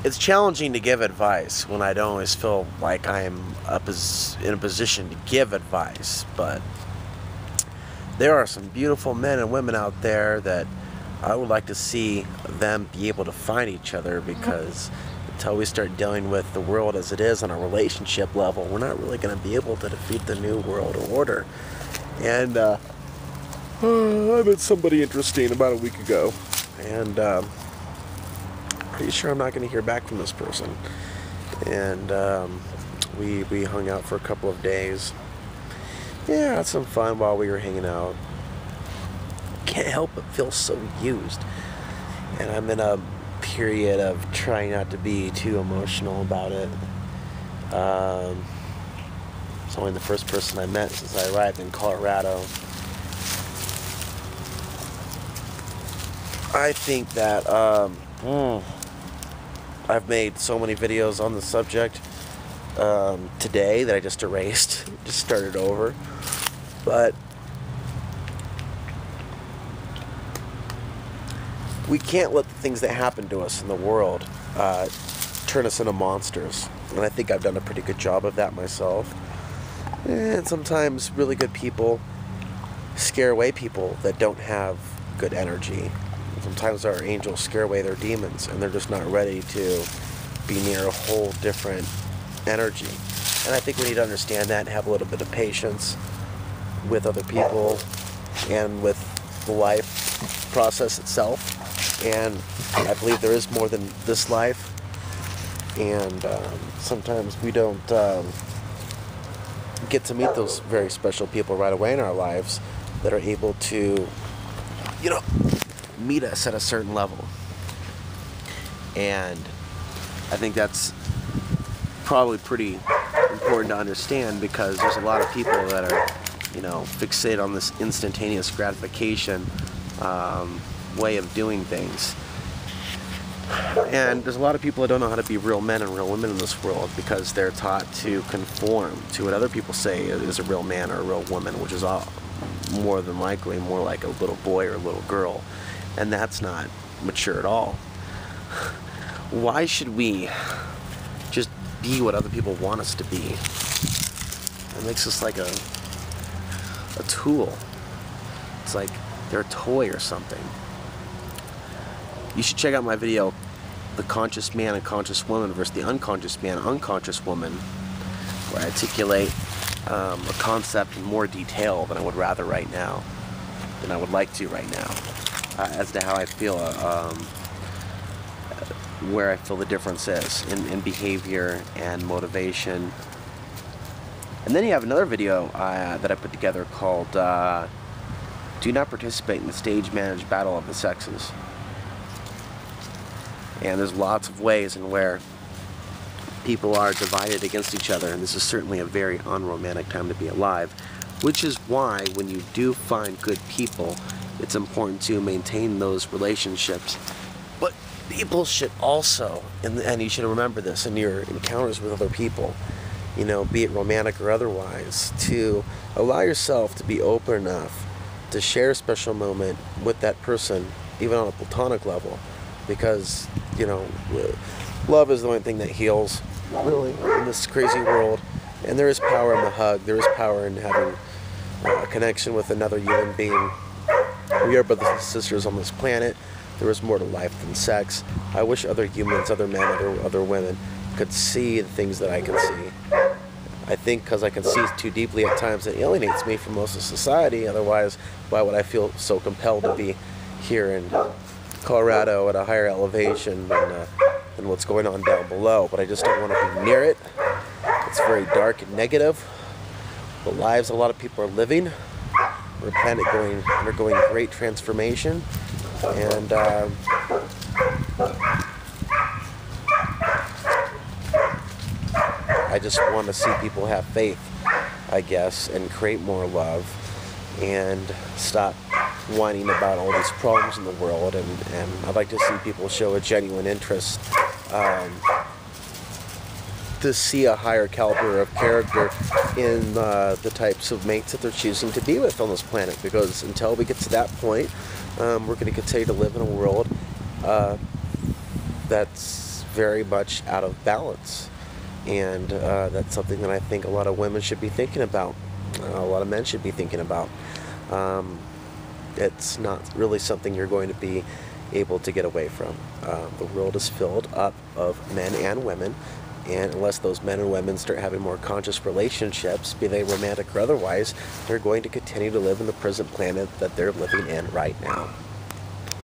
it's challenging to give advice when I don't always feel like I'm in a position to give advice, but there are some beautiful men and women out there that I would like to see them be able to find each other, because until we start dealing with the world as it is on a relationship level, we're not really going to be able to defeat the new world order. And I met somebody interesting about a week ago, and pretty sure I'm not going to hear back from this person. And we hung out for a couple of days. Yeah, had some fun while we were hanging out. Can't help but feel so used. And I'm in a period of trying not to be too emotional about it. It's only the first person I met since I arrived in Colorado. I think that I've made so many videos on the subject today that I just erased, just started over. But we can't let the things that happen to us in the world turn us into monsters. And I think I've done a pretty good job of that myself. And sometimes really good people scare away people that don't have good energy. Sometimes our angels scare away their demons, and they're just not ready to be near a whole different energy. And I think we need to understand that and have a little bit of patience with other people and with the life process itself. And I believe there is more than this life. And sometimes we don't get to meet those very special people right away in our lives that are able to, meet us at a certain level. And I think that's probably pretty important to understand, because there's a lot of people that are, fixated on this instantaneous gratification way of doing things. And there's a lot of people that don't know how to be real men and real women in this world, because they're taught to conform to what other people say is a real man or a real woman, which is more than likely more like a little boy or a little girl. And that's not mature at all. Why should we just be what other people want us to be? It makes us like a tool. It's like they're a toy or something. You should check out my video, The Conscious Man and Conscious Woman versus the Unconscious Man and Unconscious Woman, where I articulate a concept in more detail than I would like to right now, as to how I feel, where I feel the difference is in behavior and motivation. And then you have another video that I put together called Do Not Participate in the Stage-Managed Battle of the Sexes. And there's lots of ways in where people are divided against each other, and this is certainly a very unromantic time to be alive, which is why when you do find good people, it's important to maintain those relationships. But people should also, and you should remember this in your encounters with other people, be it romantic or otherwise, to allow yourself to be open enough to share a special moment with that person, even on a platonic level. Because, love is the only thing that heals, really, in this crazy world. And there is power in the hug. There is power in having a connection with another human being. We are brothers and sisters on this planet. There is more to life than sex. I wish other humans, other men, other women could see the things that I can see. I think because I can see too deeply at times, it alienates me from most of society. Otherwise, why would I feel so compelled to be here in Colorado at a higher elevation than what's going on down below? But I just don't want to be near it. It's very dark and negative. The lives a lot of people are living. We're a planet undergoing great transformation. And I just want to see people have faith, I guess, and create more love and stop whining about all these problems in the world. And I'd like to see people show a genuine interest to see a higher caliber of character in the types of mates that they're choosing to be with on this planet. Because until we get to that point, we're going to continue to live in a world that's very much out of balance. And that's something that I think a lot of women should be thinking about. A lot of men should be thinking about. It's not really something you're going to be able to get away from. The world is filled up of men and women, and unless those men and women start having more conscious relationships, be they romantic or otherwise, they're going to continue to live in the prison planet that they're living in right now.